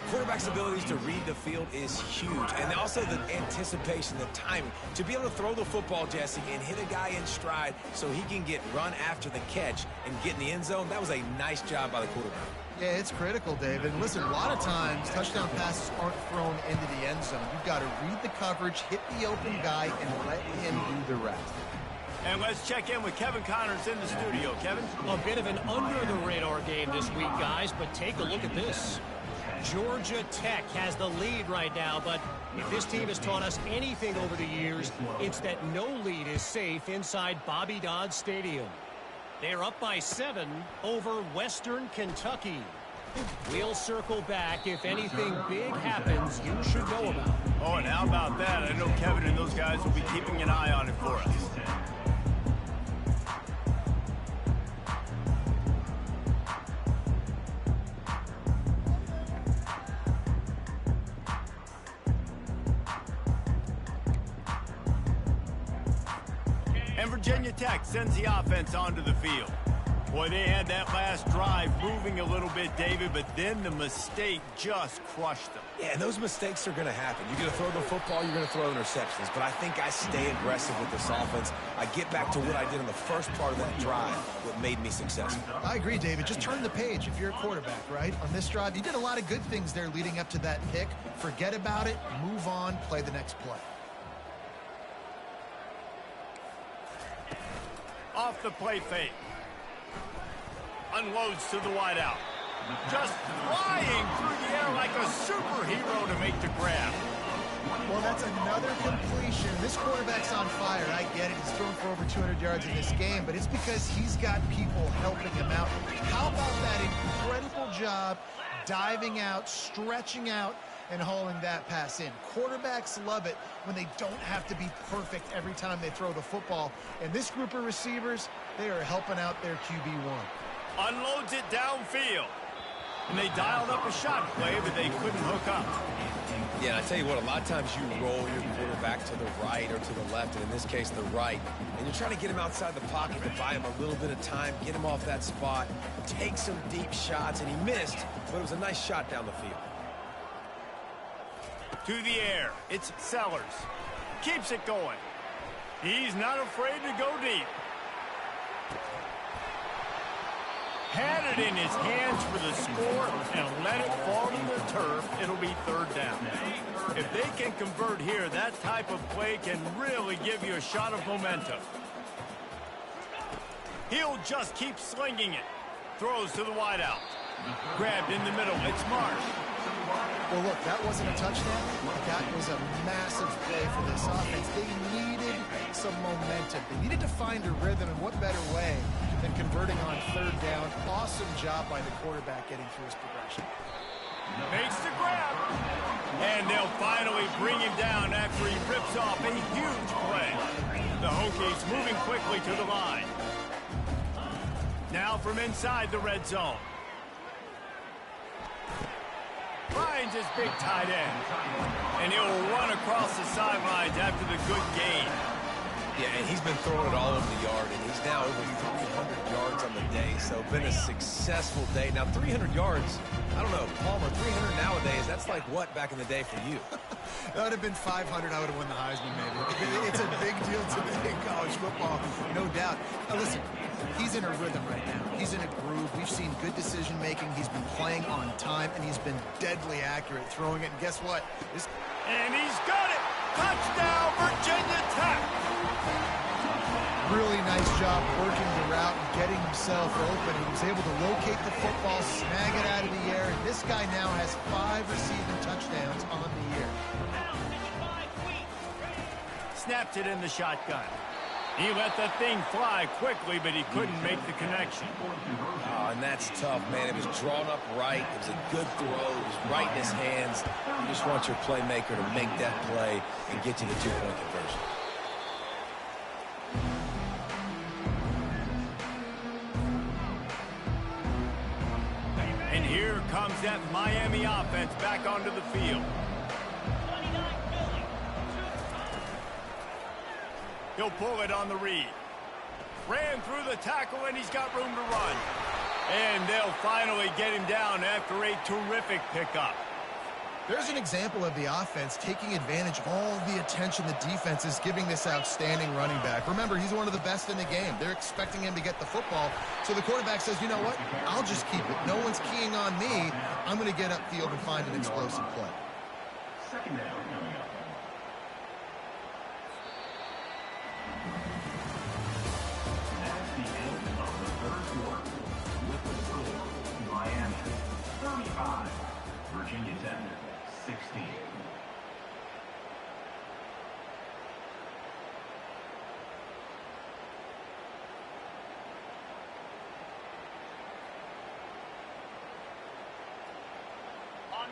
Quarterback's abilities to read the field is huge, and also the anticipation, the timing. To be able to throw the football, Jesse, and hit a guy in stride so he can get run after the catch and get in the end zone, that was a nice job by the quarterback. Yeah, it's critical, David. And listen, a lot of times touchdown passes aren't thrown into the end zone. You've got to read the coverage, hit the open guy, and let him do the rest. And let's check in with Kevin Connors in the studio. Kevin? A bit of an under-the-radar game this week, guys, but take a look at this. Georgia Tech has the lead right now, but if this team has taught us anything over the years, it's that no lead is safe inside Bobby Dodd Stadium. They're up by 7 over Western Kentucky. We'll circle back if anything big happens you should know about. Oh, and how about that? I know Kevin and those guys will be keeping an eye on it for us. And Virginia Tech sends the offense onto the field. Boy, they had that last drive moving a little bit, David, but then the mistake just crushed them. Yeah, and those mistakes are going to happen. You're going to throw the football, you're going to throw interceptions. But I think I stay aggressive with this offense. I get back to what I did in the first part of that drive, what made me successful. I agree, David. Just turn the page if you're a quarterback, right? On this drive, you did a lot of good things there leading up to that pick. Forget about it, move on, play the next play. Off the play fake. Unloads to the wideout. Just flying through the air like a superhero to make the grab. Well, that's another completion. This quarterback's on fire. I get it. He's thrown for over 200 yards in this game, but it's because he's got people helping him out. How about that incredible job diving out, stretching out, and hauling that pass in? Quarterbacks love it when they don't have to be perfect every time they throw the football. And this group of receivers, they are helping out their QB1. Unloads it downfield. And they dialed up a shot play, but they couldn't hook up. Yeah, and I tell you what, a lot of times you roll your quarterback to the right or to the left, and in this case, the right. And you're trying to get him outside the pocket to buy him a little bit of time, get him off that spot, take some deep shots, and he missed, but it was a nice shot down the field. To the air, it's Sellers. Keeps it going. He's not afraid to go deep. Had it in his hands for the score and let it fall to the turf. It'll be third down. If they can convert here, that type of play can really give you a shot of momentum. He'll just keep slinging it. Throws to the wideout. Grabbed in the middle. It's Marsh. Well, look, that wasn't a touchdown. That was a massive play for this offense. They needed some momentum. They needed to find a rhythm, and what better way than converting on third down. Awesome job by the quarterback getting through his progression. Makes the grab. And they'll finally bring him down after he rips off a huge play. The Hokies moving quickly to the line. Now from inside the red zone. Finds his big tight end. And he'll run across the sidelines after the good gain. Yeah, and he's been throwing it all over the yard, and he's now over 300 yards on the day, so been a successful day. Now, 300 yards, I don't know, Palmer, 300 nowadays, that's like what back in the day for you? That would have been 500. I would have won the Heisman, maybe. It's a big deal today in college football, no doubt. Now, listen, he's in a rhythm right now. He's in a groove. We've seen good decision-making. He's been playing on time, and he's been deadly accurate throwing it. And guess what? And he's got it! Touchdown, Virginia Tech! Really nice job working the route and getting himself open. He was able to locate the football, snag it out of the air, and this guy now has 5 receiving touchdowns on the year. Snapped it in the shotgun. He let the thing fly quickly, but he couldn't make the connection. Oh, and that's tough, man. It was drawn up right. It was a good throw. It was right in his hands. You just want your playmaker to make that play and get you the 2-point conversion. And here comes that Miami offense back onto the field. He'll pull it on the read. Ran through the tackle, and he's got room to run. And they'll finally get him down after a terrific pickup. There's an example of the offense taking advantage of all the attention the defense is giving this outstanding running back. Remember, he's one of the best in the game. They're expecting him to get the football. So the quarterback says, you know what? I'll just keep it. No one's keying on me. I'm going to get upfield and find an explosive play. Second down coming up. That's the end of the third quarter. With the score, Miami 35, Virginia Tech 16.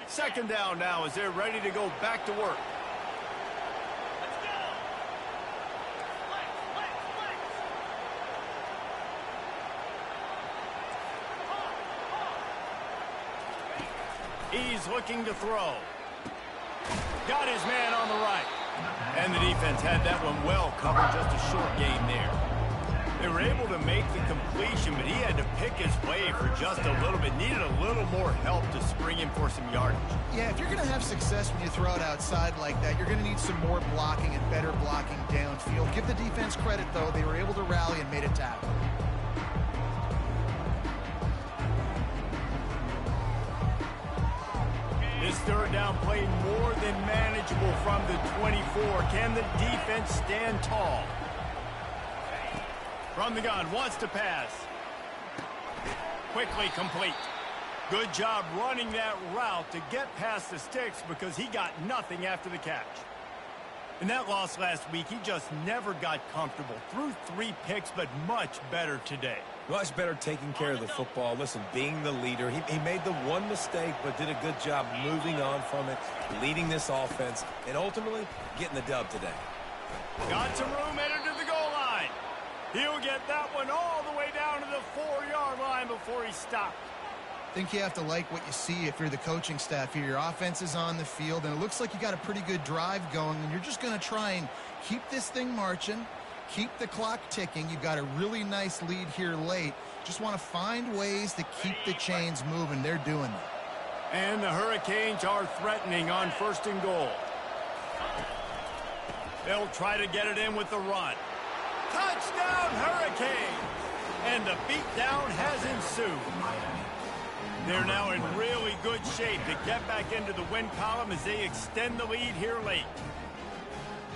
Second down now as they're ready to go back to work. He's looking to throw. Got his man on the right. And the defense had that one well covered, just a short gain there. They were able to make the completion, but he had to pick his way for just a little bit. Needed a little more help to spring him for some yardage. Yeah, if you're going to have success when you throw it outside like that, you're going to need some more blocking and better blocking downfield. Give the defense credit, though. They were able to rally and made a tackle. This third down play more than manageable from the 24. Can the defense stand tall? From the gun, wants to pass. Quickly complete. Good job running that route to get past the sticks because he got nothing after the catch. In that loss last week, he just never got comfortable. Threw 3 picks, but much better today. Much better taking care of the football. Listen, being the leader, he made the one mistake, but did a good job moving on from it, leading this offense, and ultimately getting the dub today. Got some room headed to the goal line. He'll get that one all the way down to the 4-yard line before he stopped. I think you have to like what you see if you're the coaching staff here. Your offense is on the field, and it looks like you got a pretty good drive going, and you're just going to try and keep this thing marching, keep the clock ticking. You've got a really nice lead here late. Just want to find ways to keep the chains moving. They're doing that. And the Hurricanes are threatening on 1st and goal. They'll try to get it in with the run. Touchdown, Hurricanes! And the beatdown has ensued. They're now in really good shape to get back into the win column as they extend the lead here late.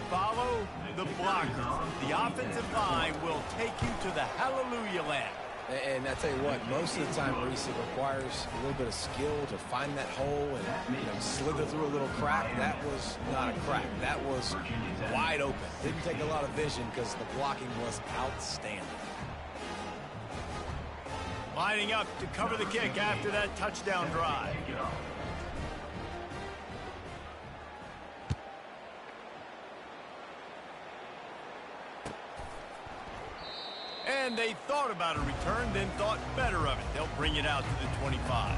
Follow the blockers. The offensive line will take you to the hallelujah land. And I tell you what, most of the time, Reese, it requires a little bit of skill to find that hole and slither through a little crack. That was not a crack. That was wide open. Didn't take a lot of vision because the blocking was outstanding. Lining up to cover the kick after that touchdown drive. And they thought about a return, then thought better of it. They'll bring it out to the 25.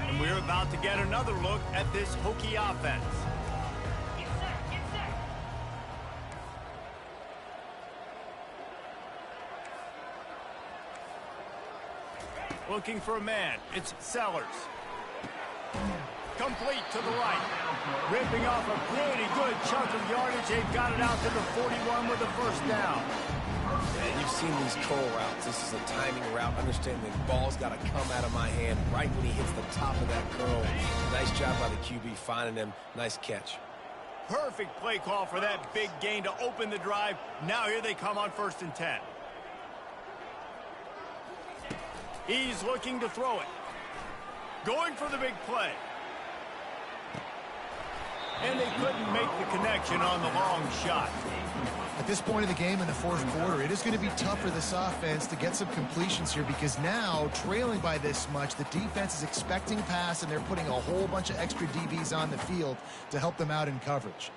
And we're about to get another look at this Hokie offense. Looking for a man. It's Sellers. Complete to the right. Ripping off a pretty good chunk of yardage. They've got it out to the 41 with the first down. And you've seen these curl routes. This is a timing route. Understand the ball's got to come out of my hand right when he hits the top of that curl. Nice job by the QB finding him. Nice catch. Perfect play call for that big gain to open the drive. Now here they come on 1st and 10. He's looking to throw it. Going for the big play. And they couldn't make the connection on the long shot. At this point of the game in the 4th quarter, it is going to be tough for this offense to get some completions here because now, trailing by this much, the defense is expecting pass and they're putting a whole bunch of extra DBs on the field to help them out in coverage.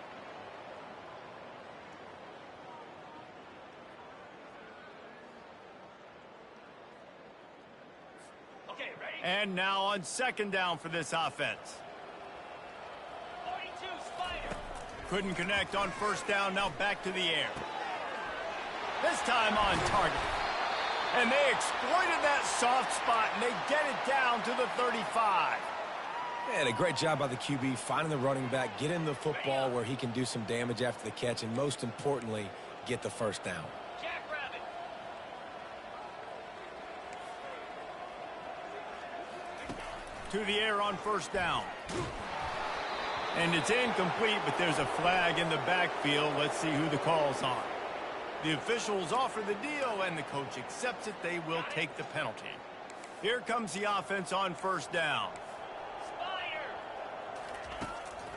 And now on 2nd down for this offense. 42, Spider. Couldn't connect on 1st down, now back to the air. This time on target. And they exploited that soft spot, and they get it down to the 35. And a great job by the QB finding the running back, get him the football where he can do some damage after the catch, and most importantly, get the 1st down. To the air on 1st down. And it's incomplete, but there's a flag in the backfield. Let's see who the call's on. The officials offer the deal, and the coach accepts it. They will take the penalty. Here comes the offense on 1st down.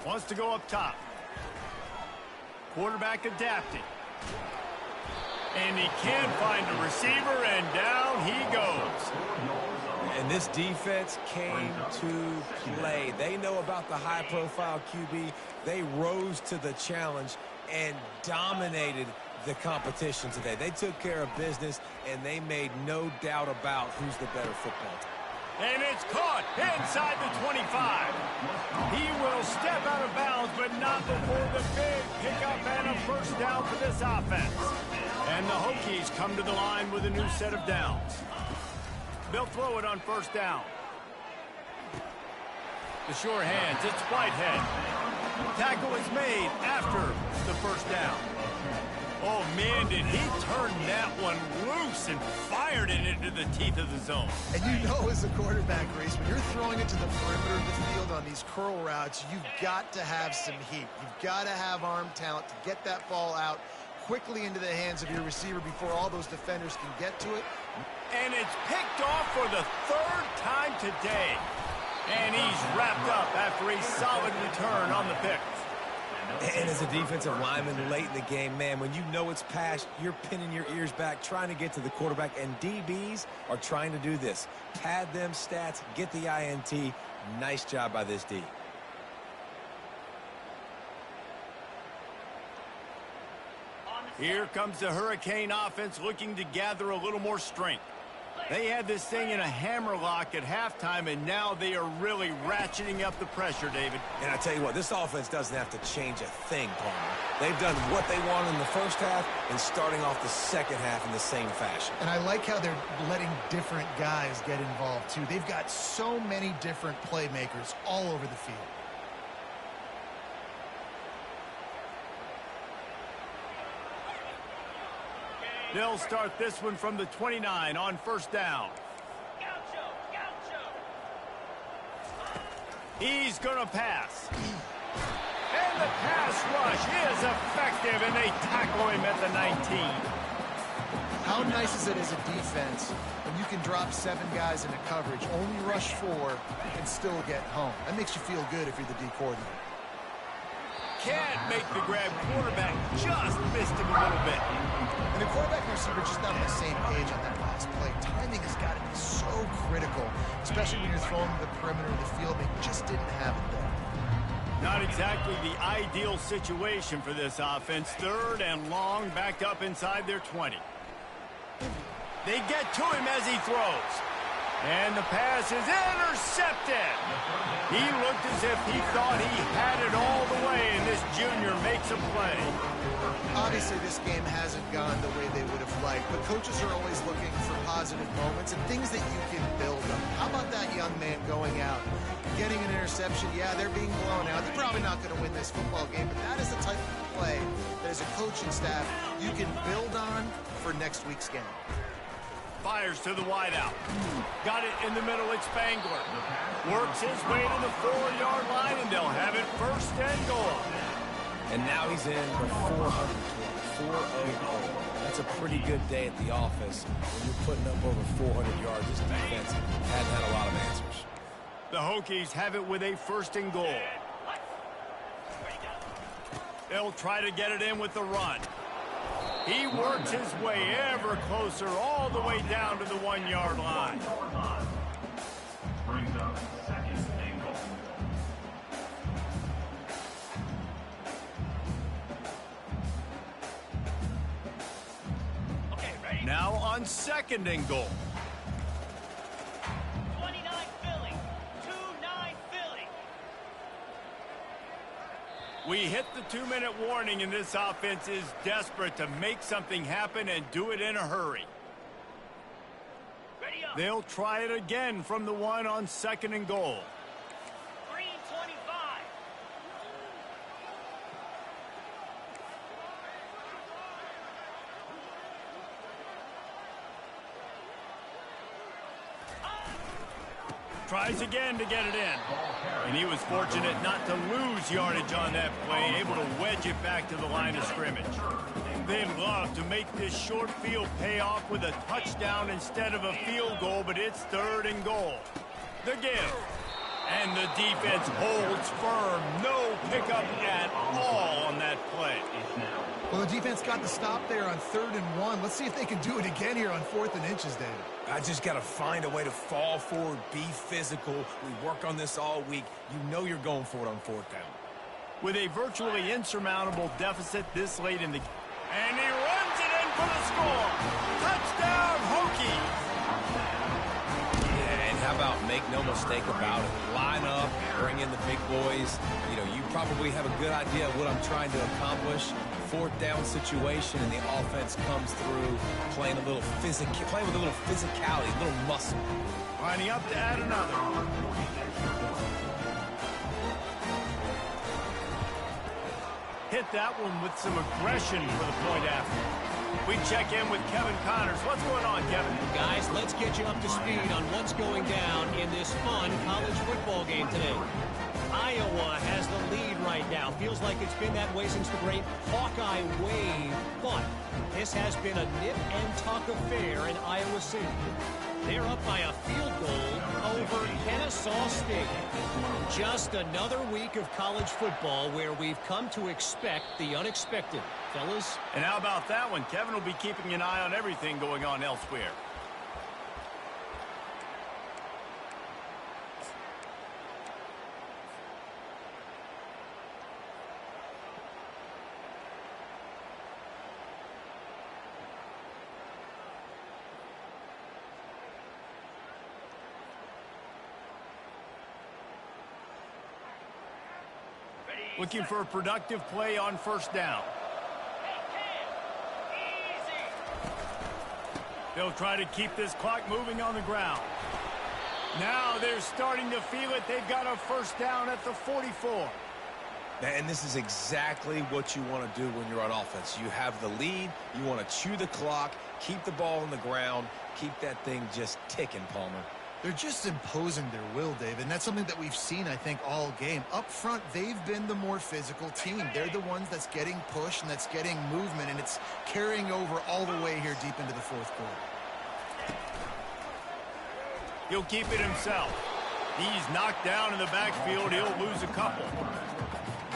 Wants to go up top. Quarterback adapting. And he can't find a receiver, and down he goes. And this defense came to play. They know about the high-profile QB. They rose to the challenge and dominated the competition today. They took care of business, and they made no doubt about who's the better football team. And it's caught inside the 25. He will step out of bounds, but not before the big pickup and a 1st down for this offense. And the Hokies come to the line with a new set of downs. They'll throw it on 1st down. The sure hands, it's Whitehead. Tackle is made after the 1st down. Oh, man, did he turn that one loose and fired it into the teeth of the zone. And you know as a quarterback, Reese, when you're throwing it to the perimeter of the field on these curl routes, you've got to have some heat. You've got to have arm talent to get that ball out quickly into the hands of your receiver before all those defenders can get to it. And it's picked off for the 3rd time today. And he's wrapped up after a solid return on the pick. And as a defensive lineman late in the game, man, when you know it's past, you're pinning your ears back, trying to get to the quarterback, and DBs are trying to do this. Pad them stats, get the INT. Nice job by this D. Here comes the Hurricane offense looking to gather a little more strength. They had this thing in a hammerlock at halftime, and now they are really ratcheting up the pressure, David. And I tell you what, this offense doesn't have to change a thing, Palmer. They've done what they want in the 1st half and starting off the 2nd half in the same fashion. And I like how they're letting different guys get involved, too. They've got so many different playmakers all over the field. They'll start this one from the 29 on 1st down. He's going to pass. And the pass rush is effective, and they tackle him at the 19. How nice is it as a defense when you can drop 7 guys into coverage, only rush 4, and still get home? That makes you feel good if you're the D coordinator. Can't make the grab. Quarterback just missed him a little bit. And the quarterback and receiver just not on the same page on that last play. Timing has got to be so critical, especially when you're throwing to the perimeter of the field. They just didn't have it there. Not exactly the ideal situation for this offense. 3rd and long, backed up inside their 20. They get to him as he throws. And the pass is intercepted. He looked as if he thought he had it all the way, and this junior makes a play. Obviously, this game hasn't gone the way they would have liked, but coaches are always looking for positive moments and things that you can build on. How about that young man going out, getting an interception? Yeah, they're being blown out. They're probably not going to win this football game, but that is the type of play that as a coaching staff you can build on for next week's game. Fires to the wideout. Got it in the middle. It's Spangler. Works his way to the 4-yard line, and they'll have it 1st and goal. And now he's in for 400. That's a pretty good day at the office when you're putting up over 400 yards. This defense hadn't had a lot of answers. The Hokies have it with a 1st and goal. They'll try to get it in with the run. He works his way ever closer all the way down to the 1-yard line. Brings up 2nd and goal. Now on 2nd and goal. 29 Philly, 2-9 Philly. We hit the 2-minute warning, and this offense is desperate to make something happen and do it in a hurry. Ready up. They'll try it again from the 1 on 2nd and goal. Green 25. Tries again to get it in. And he was fortunate not to lose yardage on that play, able to wedge it back to the line of scrimmage. They'd love to make this short field pay off with a touchdown instead of a field goal, but it's 3rd and goal. The give. And the defense holds firm. No pickup at all on that play. Well, the defense got the stop there on 3rd and 1. Let's see if they can do it again here on 4th and inches, David. I just got to find a way to fall forward, be physical. We work on this all week. You know you're going for it on 4th down. With a virtually insurmountable deficit this late in the game. And he runs it in for the score. Touchdown, Hokies. Yeah, and how about make no mistake about it. Line up, bring in the big boys. You know, you probably have a good idea of what I'm trying to accomplish. 4th down situation, and the offense comes through playing with a little physicality, a little muscle. Lining up to add another. Hit that one with some aggression for the point after. We check in with Kevin Connors. What's going on, Kevin? Guys, let's get you up to speed on what's going down in this fun college football game today. Iowa has the lead right now. Feels like it's been that way since the great Hawkeye wave. But this has been a nip and tuck affair in Iowa City. They're up by a field goal over Kennesaw State. Just another week of college football where we've come to expect the unexpected. Fellas? And how about that one? Kevin will be keeping an eye on everything going on elsewhere. Looking for a productive play on 1st down. They'll try to keep this clock moving on the ground. Now they're starting to feel it. They've got a 1st down at the 44. And this is exactly what you want to do when you're on offense. You have the lead. You want to chew the clock, keep the ball on the ground, keep that thing just ticking, Palmer. They're just imposing their will, Dave, and that's something that we've seen, I think, all game. Up front, they've been the more physical team. They're the ones that's getting pushed and that's getting movement, and it's carrying over all the way here deep into the fourth quarter. He'll keep it himself. He's knocked down in the backfield. He'll lose a couple.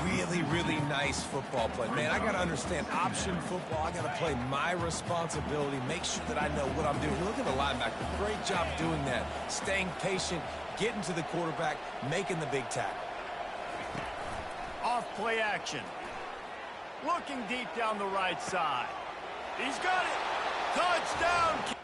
Really, really nice football play. Man, I got to understand option football. I got to play my responsibility, make sure that I know what I'm doing. Look at the linebacker. Great job doing that. Staying patient, getting to the quarterback, making the big tackle. Off play action. Looking deep down the right side. He's got it. Touchdown.